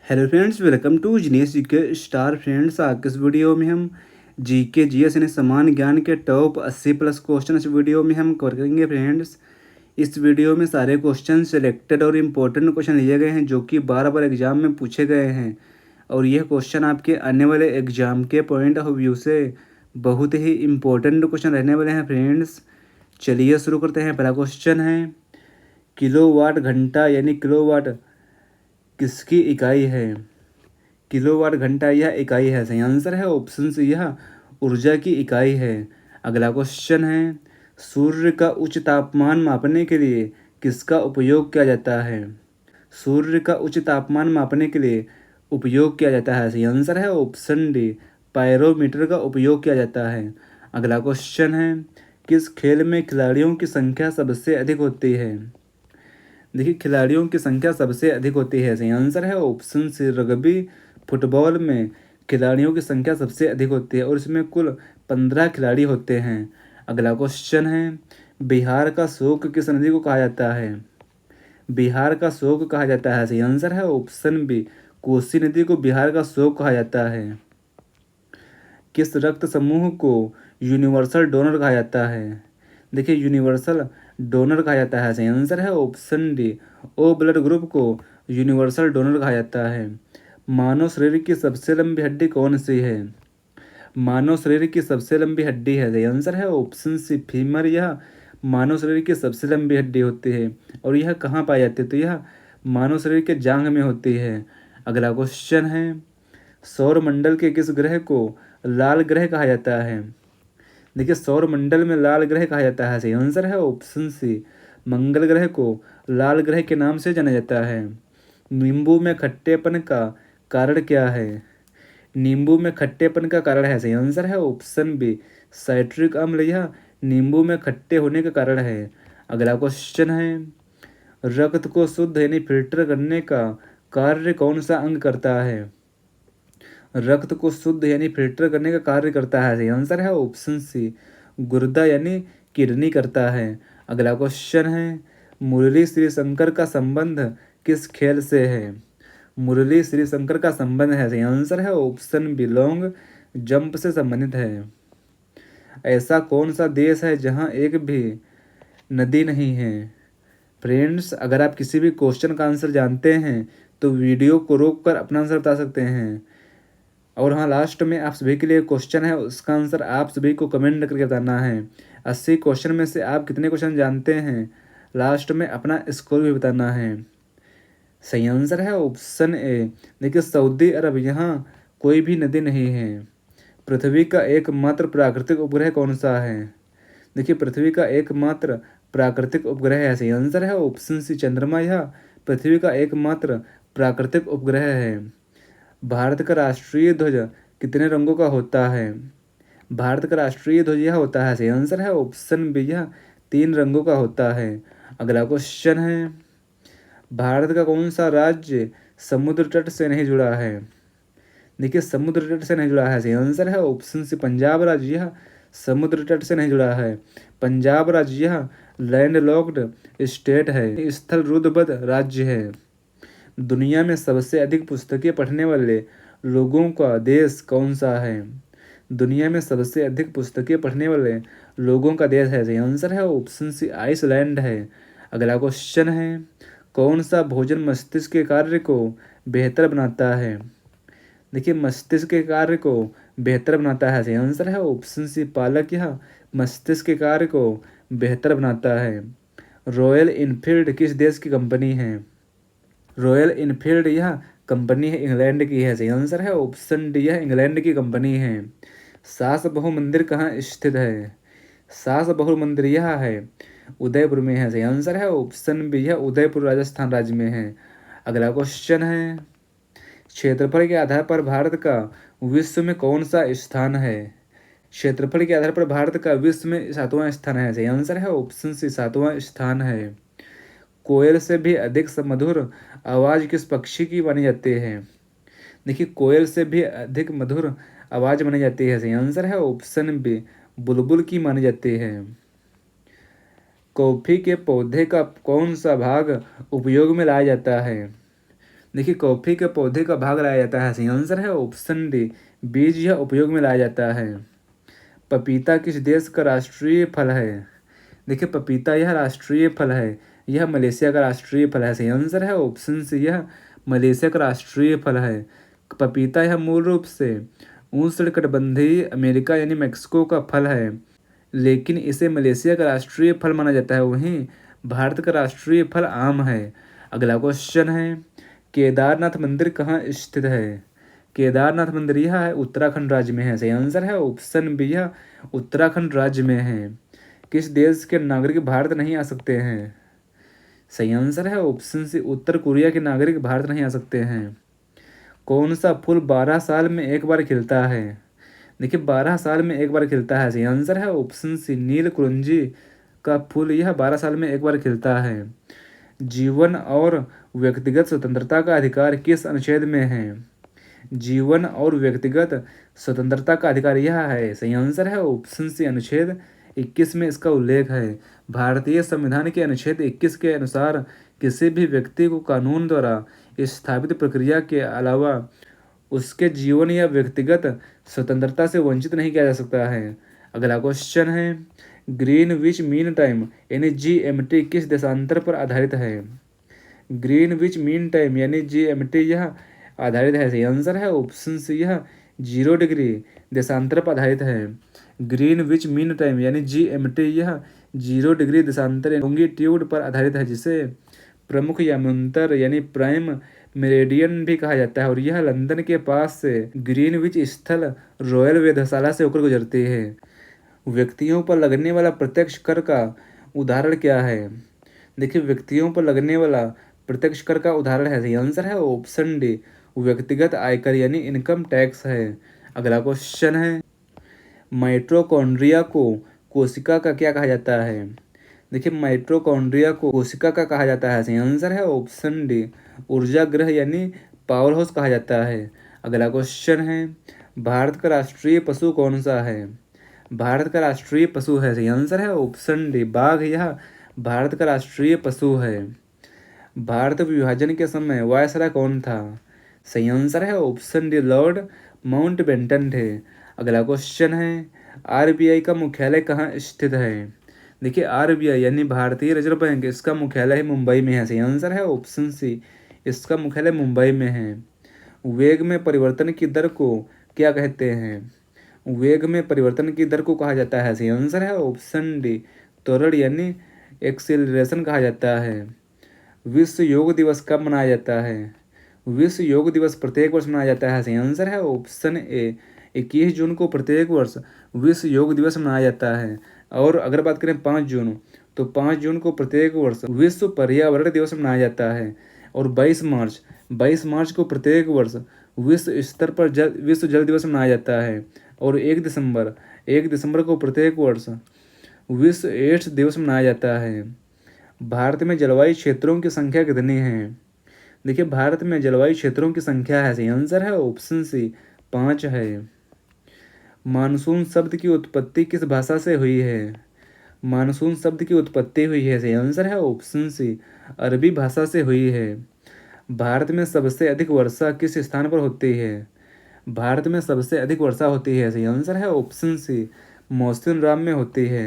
Hello friends, welcome to genius GK star. Friends, आज के इस वीडियो में हम जीके जीएस यानी समान ज्ञान के टॉप 80 प्लस क्वेश्चन इस वीडियो में हम कवर करेंगे। फ्रेंड्स, इस वीडियो में सारे क्वेश्चन सिलेक्टेड और इम्पोर्टेंट क्वेश्चन लिए गए हैं जो कि बार बार एग्जाम में पूछे गए हैं और यह क्वेश्चन आपके आने वाले एग्जाम के पॉइंट ऑफ व्यू से बहुत ही इम्पोर्टेंट क्वेश्चन रहने वाले हैं। फ्रेंड्स, चलिए शुरू करते हैं। पहला क्वेश्चन है, किलोवाट घंटा यानी किलोवाट किसकी इकाई है? किलोवाट घंटा यह इकाई है। सही आंसर है ऑप्शन सी, यह ऊर्जा की इकाई है। अगला क्वेश्चन है, सूर्य का उच्च तापमान मापने के लिए किसका उपयोग किया जाता है? सूर्य का उच्च तापमान मापने के लिए उपयोग किया जाता है। सही आंसर है ऑप्शन डी, पायरोमीटर का उपयोग किया जाता है। अगला क्वेश्चन है, किस खेल में खिलाड़ियों की संख्या सबसे अधिक होती है? देखिए, खिलाड़ियों की संख्या सबसे अधिक होती है। सही आंसर है ऑप्शन सी, रग्बी फुटबॉल में खिलाड़ियों की संख्या सबसे अधिक होती है और इसमें कुल 15 खिलाड़ी होते हैं। अगला क्वेश्चन है, बिहार का शोक किस नदी को कहा जाता है? बिहार का शोक कहा जाता है। सही आंसर है ऑप्शन बी, कोसी नदी को बिहार का शोक कहा जाता है। किस रक्त समूह को यूनिवर्सल डोनर कहा जाता है? देखिए, यूनिवर्सल डोनर कहा जाता है। सही आंसर है option D, O blood group को यूनिवर्सल डोनर कहा जाता है। मानव शरीर की सबसे लंबी हड्डी कौन सी है? मानव शरीर की सबसे लंबी हड्डी है। सही आंसर है ऑप्शन सी, फीमर। यह मानव शरीर की सबसे लंबी हड्डी होती है और यह कहाँ पाई जाती है? तो यह मानव शरीर के जांघ में होती है। अगला क्वेश्चन है, सौर मंडल के किस ग्रह को लाल ग्रह कहा जाता है? देखिए, सौर मंडल में लाल ग्रह कहा जाता है। सही आंसर है ऑप्शन सी, मंगल ग्रह को लाल ग्रह के नाम से जाना जाता है। नींबू में खट्टेपन का कारण क्या है? नींबू में खट्टेपन का कारण है। सही आंसर है ऑप्शन बी, साइट्रिक अम्ल। यह नींबू में खट्टे होने का कारण है। अगला क्वेश्चन है, रक्त को शुद्ध यानी फिल्टर करने का कार्य कौन सा अंग करता है? रक्त को शुद्ध यानी फिल्टर करने का कार्य करता है। सही आंसर है ऑप्शन सी, गुर्दा यानी किडनी करता है। अगला क्वेश्चन है, मुरली श्रीशंकर का संबंध किस खेल से है? मुरली श्रीशंकर का संबंध है। सही आंसर है ऑप्शन बी, लॉन्ग जंप से संबंधित है। ऐसा कौन सा देश है जहां एक भी नदी नहीं है? फ्रेंड्स, अगर आप किसी भी क्वेश्चन का आंसर जानते हैं तो वीडियो को रोक कर अपना आंसर बता सकते हैं। और हाँ, लास्ट में आप सभी के लिए क्वेश्चन है, उसका आंसर आप सभी को कमेंट करके बताना है। 80 क्वेश्चन में से आप कितने क्वेश्चन जानते हैं, लास्ट में अपना स्कोर भी बताना है। सही आंसर है ऑप्शन ए। देखिए, सऊदी अरब, यहाँ कोई भी नदी नहीं है। पृथ्वी का एकमात्र प्राकृतिक उपग्रह कौन सा है? देखिए, पृथ्वी का एकमात्र प्राकृतिक उपग्रह है। सही आंसर है ऑप्शन सी, चंद्रमा। यह पृथ्वी का एकमात्र प्राकृतिक उपग्रह है। भारत का राष्ट्रीय ध्वज कितने रंगों का होता है? भारत का राष्ट्रीय ध्वज यह होता है। सही आंसर है ऑप्शन बी, यह 3 रंगों का होता है। अगला क्वेश्चन है, भारत का कौन सा राज्य समुद्र तट से नहीं जुड़ा है? देखिए, समुद्र तट से नहीं जुड़ा है। सही आंसर है ऑप्शन सी, पंजाब राज्य। यह समुद्र तट से नहीं जुड़ा है। पंजाब राज्य यह लैंडलॉक्ड स्टेट है, स्थल रुद्धबद्ध राज्य है। दुनिया में सबसे अधिक पुस्तकें पढ़ने वाले लोगों का देश कौन सा है? दुनिया में सबसे अधिक पुस्तकें पढ़ने वाले लोगों का देश है। सही आंसर है ऑप्शन सी, आइसलैंड है। अगला क्वेश्चन है, कौन सा भोजन मस्तिष्क के कार्य को बेहतर बनाता है? देखिए, मस्तिष्क के कार्य को बेहतर बनाता है। सही आंसर है ऑप्शन सी, पालक। यह मस्तिष्क के कार्य को बेहतर बनाता है। रॉयल इनफील्ड किस देश की कंपनी है? रॉयल इनफील्ड यह कंपनी है इंग्लैंड की है। सही आंसर है ऑप्शन डी, यह इंग्लैंड की कंपनी है। सास बहु मंदिर कहाँ स्थित है? सास बहु मंदिर यह है उदयपुर में है। सही आंसर है ऑप्शन बी, यह उदयपुर राजस्थान राज्य में है। अगला क्वेश्चन है, क्षेत्रफल के आधार पर भारत का विश्व में कौन सा स्थान है? क्षेत्रफल के आधार पर भारत का विश्व में 7वां स्थान है। सही आंसर है ऑप्शन सी, 7वां स्थान है। कोयल से भी अधिक मधुर आवाज़ किस पक्षी की मानी जाती है? देखिए, कोयल से भी अधिक मधुर आवाज़ मानी जाती है। सही आंसर है ऑप्शन बी, बुलबुल की मानी जाती है। कॉफ़ी के पौधे का कौन सा भाग उपयोग में लाया जाता है? देखिए कॉफ़ी के पौधे का भाग लाया जाता है, सही आंसर है ऑप्शन डी बीज यह उपयोग में लाया जाता है। पपीता किस देश का राष्ट्रीय फल है? देखिए पपीता यह राष्ट्रीय फल है, यह मलेशिया का राष्ट्रीय फल है, सही आंसर है ऑप्शन सी यह मलेशिया का राष्ट्रीय फल है। पपीता यह मूल रूप से उष्णकटिबंधीय अमेरिका यानी मेक्सिको का फल है, लेकिन इसे मलेशिया का राष्ट्रीय फल माना जाता है। वहीं भारत का राष्ट्रीय फल आम है। अगला क्वेश्चन है, केदारनाथ मंदिर कहाँ स्थित है? केदारनाथ मंदिर यह है उत्तराखंड राज्य में है, सही आंसर है ऑप्शन बी यह उत्तराखंड राज्य में है। किस देश के नागरिक भारत नहीं आ सकते हैं? सही आंसर है ऑप्शन सी उत्तर कोरिया के नागरिक भारत नहीं आ सकते हैं। कौन सा फूल 12 साल में एक बार खिलता है? देखिए 12 साल में एक बार खिलता है, सही आंसर है ऑप्शन सी नील कुंजी का फूल यह 12 साल में एक बार खिलता है। जीवन और व्यक्तिगत स्वतंत्रता का अधिकार किस अनुच्छेद में है? जीवन और व्यक्तिगत स्वतंत्रता का अधिकार यह है, सही आंसर है ऑप्शन सी अनुच्छेद 21 में इसका उल्लेख है। भारतीय संविधान के अनुच्छेद 21 के अनुसार किसी भी व्यक्ति को कानून द्वारा स्थापित प्रक्रिया के अलावा उसके जीवन या व्यक्तिगत स्वतंत्रता से वंचित नहीं किया जा सकता है। अगला क्वेश्चन है, ग्रीनविच मीन टाइम यानी जीएमटी किस देशांतर पर आधारित है? ग्रीनविच मीन टाइम यानी जीएमटी यह आधारित है, सही आंसर है ऑप्शन सी यह 0 डिग्री देशांतर पर आधारित है। ग्रीनविच मीन टाइम यानी जीएमटी यह 0 डिग्री देशांतर लॉन्गिट्यूड पर आधारित है, जिसे प्रमुख याम्यांतर यानी प्राइम मेरिडियन भी कहा जाता है, और यह लंदन के पास से ग्रीनविच स्थल रॉयल वेधशाला से होकर गुजरती है। व्यक्तियों पर लगने वाला प्रत्यक्ष कर का उदाहरण क्या है? देखिए व्यक्तियों पर लगने वाला प्रत्यक्ष कर का उदाहरण है, सही आंसर है ऑप्शन डी व्यक्तिगत आयकर यानी इनकम टैक्स है। अगला क्वेश्चन है, माइटोकॉन्ड्रिया को कोशिका का क्या कहा जाता है? देखिए माइटोकॉन्ड्रिया को कोशिका का कहा जाता है, सही आंसर है ऑप्शन डी ऊर्जा ग्रह यानी पावर हाउस कहा जाता है। अगला क्वेश्चन है, भारत का राष्ट्रीय पशु कौन सा है? भारत का राष्ट्रीय पशु है, सही आंसर है ऑप्शन डी बाघ यह भारत का राष्ट्रीय पशु है। भारत विभाजन के समय वायसराय कौन था? सही आंसर है ऑप्शन डी लॉर्ड माउंटबेटन थे। अगला क्वेश्चन है, आरबीआई का मुख्यालय कहाँ स्थित है? देखिए आरबीआई यानी भारतीय रिजर्व बैंक इसका मुख्यालय मुंबई में है, सही आंसर है ऑप्शन सी इसका मुख्यालय मुंबई में है। वेग में परिवर्तन की दर को क्या कहते हैं? वेग में परिवर्तन की दर को कहा जाता है, सही आंसर है ऑप्शन डी त्वरण यानी एक्सेलरेशन कहा जाता है। विश्व योग दिवस कब मनाया जाता है? विश्व योग दिवस प्रत्येक वर्ष मनाया जाता है, सही आंसर है ऑप्शन ए 21 जून को प्रत्येक वर्ष विश्व योग दिवस मनाया जाता है। और अगर बात करें 5 जून तो 5 जून को प्रत्येक वर्ष विश्व पर्यावरण दिवस मनाया जाता है। और 22 मार्च को प्रत्येक वर्ष विश्व स्तर पर विश्व जल दिवस मनाया जाता है। और 1 दिसंबर को प्रत्येक वर्ष विश्व एड्स दिवस मनाया जाता है। भारत में जलवायु क्षेत्रों की संख्या कितनी है? देखिए भारत में जलवायु क्षेत्रों की संख्या है, सही आंसर है ऑप्शन सी 5 है। मानसून शब्द की उत्पत्ति किस भाषा से हुई है? मानसून शब्द की उत्पत्ति हुई है, सही आंसर है ऑप्शन सी अरबी भाषा से हुई है। भारत में सबसे अधिक वर्षा किस स्थान पर होती है? भारत में सबसे अधिक वर्षा होती है, सही आंसर है ऑप्शन सी मौसिनराम में होती है।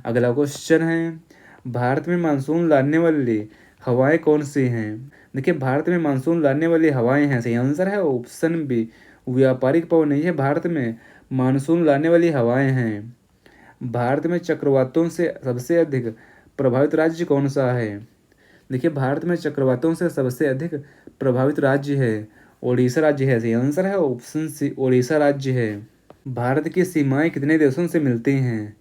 अगला क्वेश्चन है, भारत में मानसून लाने वाली हवाएं कौन सी हैं? देखिए भारत में मानसून लाने वाली हवाएं हैं, सही आंसर है ऑप्शन बी व्यापारिक पवन। ये भारत में मानसून लाने वाली हवाएं हैं। भारत में चक्रवातों से सबसे अधिक प्रभावित राज्य कौन सा है? देखिए भारत में चक्रवातों से सबसे अधिक प्रभावित राज्य है ओडिशा राज्य है, सही आंसर है ऑप्शन सी ओडिशा राज्य है। भारत की सीमाएं कितने देशों से मिलती हैं?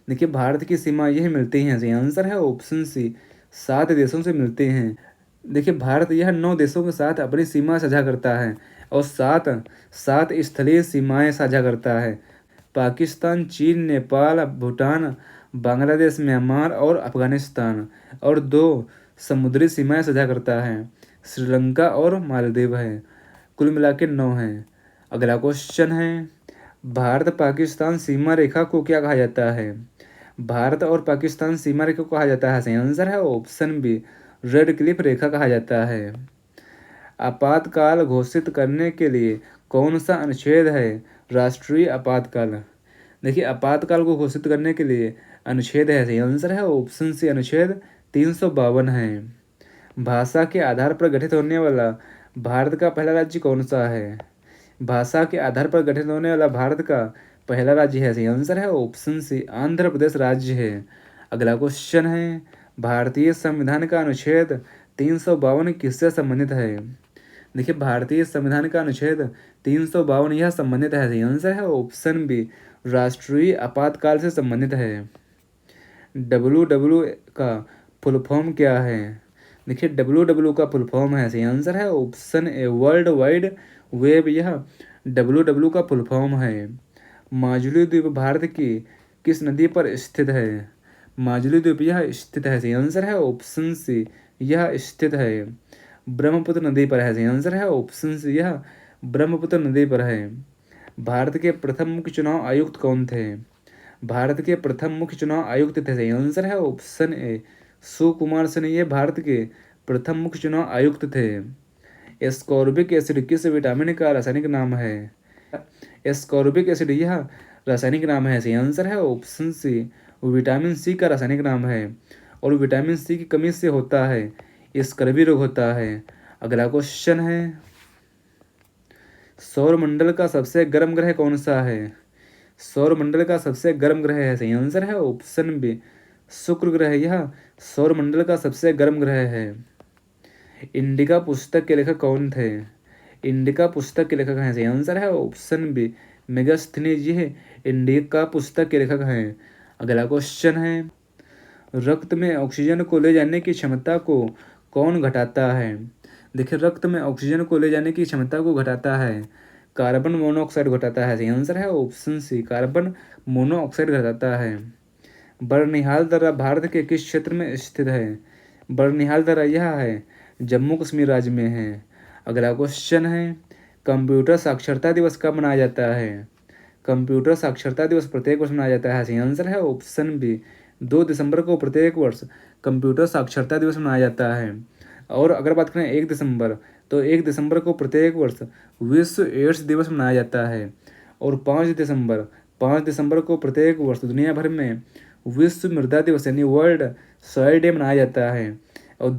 देखिए भारत की सीमा यह मिलती हैं, सही आंसर है ऑप्शन सी 7 देशों से मिलती हैं। देखिए भारत यह 9 देशों के साथ अपनी सीमा साझा करता है और सात स्थलीय सीमाएं साझा करता है। पाकिस्तान, चीन, नेपाल, भूटान, बांग्लादेश, म्यांमार और अफगानिस्तान। और 2 समुद्री सीमाएं साझा करता है, श्रीलंका और मालदीव है। कुल मिला के 9 हैं। अगला क्वेश्चन है, भारत पाकिस्तान सीमा रेखा को क्या कहा जाता है? भारत और पाकिस्तान सीमा रेखा को कहा जाता है, सही आंसर है ऑप्शन बी रेड क्लिफ रेखा कहा जाता है। आपातकाल घोषित करने के लिए कौन सा अनुच्छेद है? राष्ट्रीय आपातकाल। देखिए आपातकाल को घोषित करने के लिए अनुच्छेद है, सही आंसर है ऑप्शन सी अनुच्छेद 352 है। भाषा के आधार पर गठित होने वाला भारत का पहला राज्य कौन सा है? भाषा के आधार पर गठित होने वाला भारत का पहला राज्य है, सही आंसर है ऑप्शन सी आंध्र प्रदेश राज्य है। अगला क्वेश्चन है, भारतीय संविधान का अनुच्छेद 352 किससे संबंधित है? देखिए भारतीय संविधान का अनुच्छेद 352 यह संबंधित है, सही आंसर है ऑप्शन बी राष्ट्रीय आपातकाल से संबंधित है। WW का फुल फॉर्म क्या है? देखिए WW का फुल फॉर्म है, सही आंसर है option a world wide web, यह WW का फुल फॉर्म है। माजुली द्वीप भारत की किस नदी पर स्थित है? माजुली द्वीप यह स्थित है, सही आंसर है ऑप्शन सी यह स्थित है ब्रह्मपुत्र नदी पर है, सही आंसर है ऑप्शन सी यह ब्रह्मपुत्र नदी पर है। भारत के प्रथम मुख्य चुनाव आयुक्त कौन थे? भारत के प्रथम मुख्य चुनाव आयुक्त थे, सही आंसर है ऑप्शन ए सुकुमार सेन, ये भारत के प्रथम मुख्य चुनाव आयुक्त थे। एस्कॉर्बिक एसिड किस विटामिन का रासायनिक नाम है? एस्कॉर्बिक एसिड यह रासायनिक नाम है, सही आंसर है ऑप्शन सी विटामिन सी का रासायनिक नाम है और विटामिन सी की कमी से होता है स्कर्वी रोग होता है। अगला क्वेश्चन है, सौरमंडल का सबसे गर्म ग्रह कौन सा है? सौरमंडल का सबसे गर्म ग्रह है, सही आंसर है ऑप्शन बी शुक्र ग्रह, यह सौरमंडल का सबसे गर्म ग्रह है। इंडिका पुस्तक के लेखक कौन थे? इंडिका पुस्तक के लेखक हैं, सही आंसर है ऑप्शन बी मेगास्थनीज, ये इंडिका पुस्तक के लेखक हैं। अगला क्वेश्चन है, रक्त में ऑक्सीजन को ले जाने की क्षमता को कौन घटाता है? देखिए रक्त में ऑक्सीजन को ले जाने की क्षमता को घटाता है कार्बन मोनोऑक्साइड घटाता है, सही आंसर है ऑप्शन सी कार्बन मोनोऑक्साइड घटाता है। बरनिहाल दर्रा भारत के किस क्षेत्र में स्थित है? बरनिहाल दर्रा यह है जम्मू कश्मीर राज्य में है। अगला क्वेश्चन है, कंप्यूटर साक्षरता दिवस कब मनाया जाता है? कंप्यूटर साक्षरता दिवस प्रत्येक वर्ष मनाया जाता है, सही आंसर है ऑप्शन बी 2 दिसंबर को प्रत्येक वर्ष कंप्यूटर साक्षरता दिवस मनाया जाता है। और अगर बात करें 1 दिसंबर, तो 1 दिसंबर को प्रत्येक वर्ष विश्व एड्स दिवस मनाया जाता है। और 5 दिसंबर को प्रत्येक वर्ष दुनिया भर में विश्व मृदा दिवस यानी वर्ल्ड सॉइल डे मनाया जाता है। और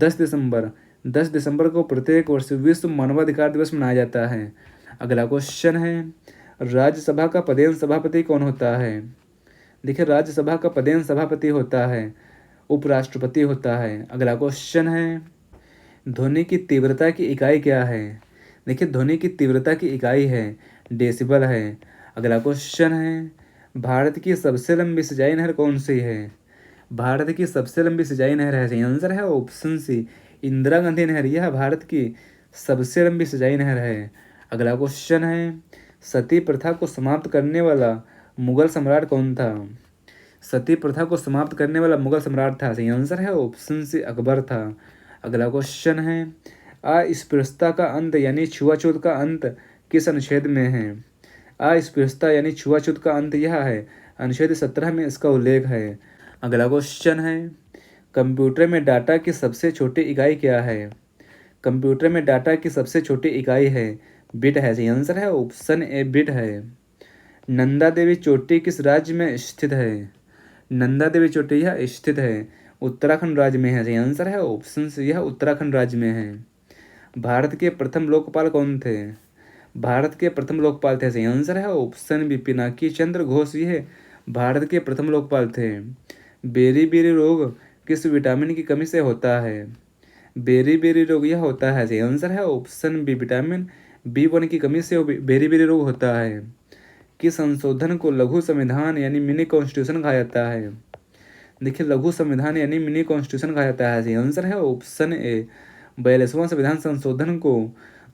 10 दिसंबर को प्रत्येक वर्ष विश्व मानवाधिकार दिवस मनाया जाता है। अगला क्वेश्चन है, राज्यसभा का पदेन सभापति कौन होता है? देखिए राज्यसभा का पदेन सभापति होता है उपराष्ट्रपति होता है। अगला क्वेश्चन है, ध्वनि की तीव्रता की इकाई क्या है? देखिए ध्वनि की तीव्रता की इकाई है डेसिबल है। अगला क्वेश्चन है, भारत की सबसे लंबी सिंचाई नहर कौन सी है? भारत की सबसे लंबी सिंचाई नहर है, सही आंसर है ऑप्शन सी इंदिरा गांधी नहर, यह भारत की सबसे लंबी सिंचाई नहर है। अगला क्वेश्चन है, सती प्रथा को समाप्त करने वाला मुगल सम्राट कौन था? सती प्रथा को समाप्त करने वाला मुगल सम्राट था, सही आंसर है ऑप्शन सी अकबर था। अगला क्वेश्चन है, अस्पृश्यता का अंत यानी छुआछूत का अंत किस अनुच्छेद में है? अस्पृश्यता यानी छुआछूत का अंत यह है अनुच्छेद 17 में इसका उल्लेख है। अगला क्वेश्चन है, कंप्यूटर में डाटा की सबसे छोटी इकाई क्या है? कंप्यूटर में डाटा की सबसे छोटी इकाई है बिट है, सही आंसर है ऑप्शन ए बिट है। नंदा देवी चोटी किस राज्य में स्थित है? नंदा देवी चोटी यह स्थित है उत्तराखंड राज्य में है, सही आंसर है ऑप्शन सी यह उत्तराखंड राज्य में है। भारत के प्रथम लोकपाल कौन थे? भारत के प्रथम लोकपाल थे, सही आंसर है ऑप्शन बी पिनाकी चंद्र घोष, ये भारत के प्रथम लोकपाल थे। बेरी बेरी रोग किस विटामिन की कमी से होता है? बेरी बेरी रोग यह होता है, सही आंसर है ऑप्शन बी विटामिन B1 की कमी से बेरी बेरी रोग होता है। किस संशोधन को लघु संविधान यानी मिनी कॉन्स्टिट्यूशन कहा जाता है? देखिए लघु संविधान यानी मिनी कॉन्स्टिट्यूशन कहा जाता है, सही आंसर है ऑप्शन ए 42वां संविधान संशोधन को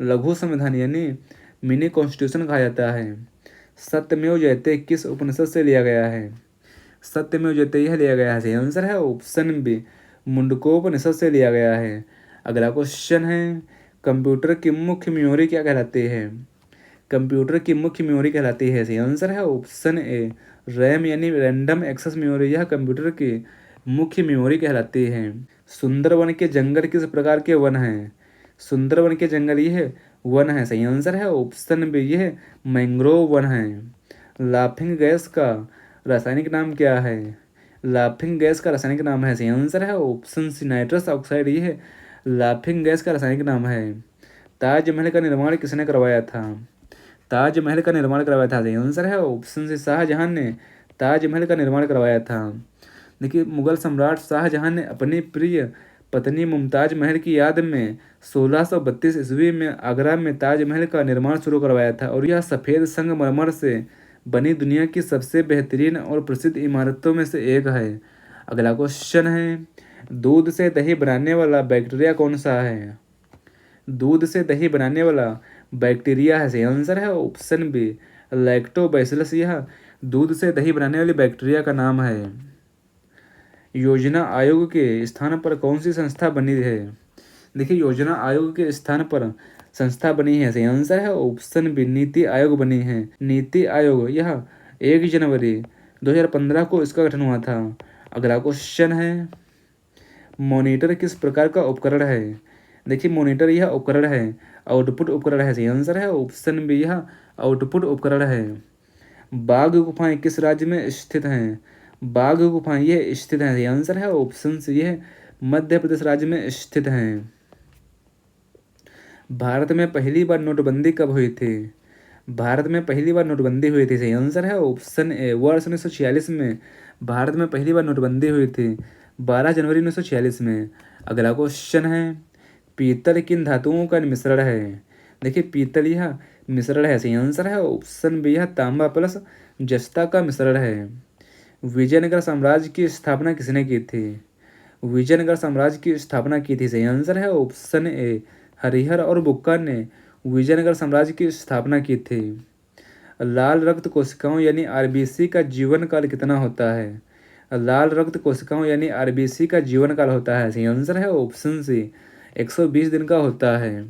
लघु संविधान यानी मिनी कॉन्स्टिट्यूशन कहा जाता है। सत्यमेव जयते किस उपनिषद से लिया गया है? सत्यमेव जयते यह लिया गया है, सही आंसर है ऑप्शन बी मुंडकोपनिषद से लिया गया है। अगला क्वेश्चन है, कंप्यूटर की मुख्य मेमोरी क्या कहलाती है? कंप्यूटर की मुख्य मेमोरी कहलाती है, सही आंसर है ऑप्शन ए रैम यानी रैंडम एक्सेस मेमोरी, यह कंप्यूटर की मुख्य मेमोरी कहलाती है। सुंदरवन के जंगल किस प्रकार के वन हैं? सुंदरवन के जंगल यह वन है, सही आंसर है ऑप्शन बी यह मैंग्रोव वन है। लाफिंग गैस का रासायनिक नाम क्या है? लाफिंग गैस का रासायनिक नाम है, सही आंसर है ऑप्शन सी नाइट्रस ऑक्साइड, यह लाफिंग गैस का रासायनिक नाम है। ताजमहल का निर्माण किसने करवाया था? ताजमहल का निर्माण करवाया था, सही आंसर है ऑप्शन से शाहजहां ने ताजमहल का निर्माण करवाया था। देखिए, मुगल सम्राट शाहजहां ने अपनी प्रिय पत्नी मुमताज महल की याद में 1632 ईस्वी में आगरा में ताजमहल का निर्माण शुरू करवाया था और यह सफ़ेद संगमरमर से बनी दुनिया की सबसे बेहतरीन और प्रसिद्ध इमारतों में से एक है। अगला क्वेश्चन है, दूध से दही बनाने वाला बैक्टीरिया कौन सा है? दूध से दही बनाने वाला बैक्टीरिया है, सही आंसर है ऑप्शन बी लैक्टोबैसिलस, यह दूध से दही बनाने वाली बैक्टीरिया का नाम है। योजना आयोग के स्थान पर कौन सी संस्था बनी है? देखिए, योजना आयोग के स्थान पर संस्था बनी है, सही आंसर है ऑप्शन बी नीति आयोग बनी है। नीति आयोग यह 1 जनवरी 2015 को इसका गठन हुआ था। अगला क्वेश्चन है, मॉनिटर किस प्रकार का उपकरण है? देखिए, मॉनिटर यह उपकरण है, आउटपुट उपकरण है, सही आंसर है ऑप्शन बी यह आउटपुट उपकरण है। बाघ गुफाएं किस राज्य में स्थित हैं? बाघ गुफाएं यह स्थित हैं, सही आंसर है ऑप्शन सी यह मध्य प्रदेश राज्य में स्थित हैं। भारत में पहली बार नोटबंदी कब हुई थी? भारत में पहली बार नोटबंदी हुई थी, सही आंसर है ऑप्शन ए वर्ष 1946 में भारत में पहली बार नोटबंदी हुई थी, 12 जनवरी 1946 में। अगला क्वेश्चन है, पीतल किन धातुओं का मिश्रण है? देखिए, पीतल यह मिश्रण है, सही आंसर है ऑप्शन बी यह तांबा प्लस जस्ता का मिश्रण है। विजयनगर साम्राज्य की स्थापना किसने की थी? विजयनगर साम्राज्य की स्थापना की थी, सही आंसर है ऑप्शन ए हरिहर और बुक्का ने विजयनगर साम्राज्य की स्थापना की थी। लाल रक्त कोशिकाओं यानी आरबीसी का जीवन काल कितना होता है? लाल रक्त कोशिकाओं यानी आरबीसी का जीवन काल होता है, सही आंसर है ऑप्शन सी 120 दिन का होता है।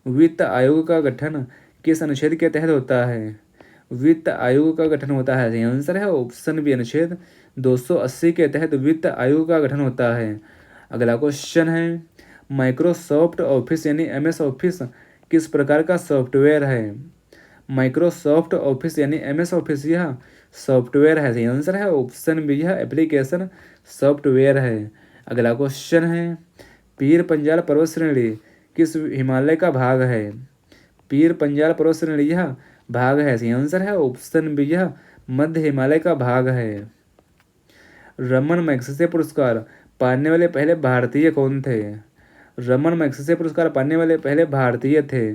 वित्त आयोग का गठन किस अनुच्छेद के तहत होता है? वित्त आयोग का गठन होता है, सही आंसर है ऑप्शन बी अनुच्छेद 280 के तहत वित्त आयोग का गठन होता है। अगला क्वेश्चन है, माइक्रोसॉफ्ट ऑफिस यानी MS ऑफिस किस प्रकार का सॉफ्टवेयर है? माइक्रोसॉफ्ट ऑफिस यानी MS ऑफिस यह सॉफ्टवेयर है, सही आंसर है ऑप्शन बी यह एप्लीकेशन सॉफ्टवेयर है। अगला क्वेश्चन है, पीर पंजाल पर्वत श्रेणी किस हिमालय का भाग है? पीर पंजाल पर्वत श्रेणी यह भाग है, सही आंसर है ऑप्शन बी यह मध्य हिमालय का भाग है। रमन मैग्सेसे पुरस्कार पाने वाले पहले भारतीय कौन थे? रमन मैग्सेसे पुरस्कार पाने वाले पहले भारतीय थे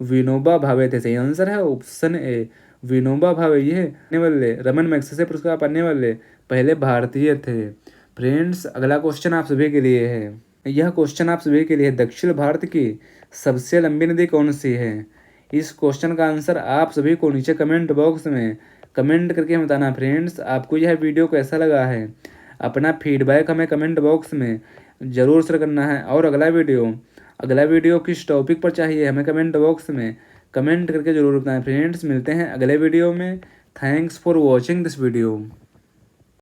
विनोबा भावे थे, सही आंसर है ऑप्शन ए विनोबा भावे, यह वाले रमन मैग्सेसे पुरस्कार पाने वाले पहले भारतीय थे। फ्रेंड्स, अगला क्वेश्चन आप सभी के लिए है। यह क्वेश्चन आप सभी के लिए, दक्षिण भारत की सबसे लंबी नदी कौन सी है? इस क्वेश्चन का आंसर आप सभी को नीचे कमेंट बॉक्स में कमेंट करके हमें बताना। फ्रेंड्स, आपको यह वीडियो कैसा लगा है, अपना फीडबैक हमें कमेंट बॉक्स में ज़रूर शेयर करना है। और अगला वीडियो किस टॉपिक पर चाहिए हमें कमेंट बॉक्स में कमेंट करके ज़रूर बताएं। फ्रेंड्स, मिलते हैं अगले वीडियो में। Thanks for watching this video.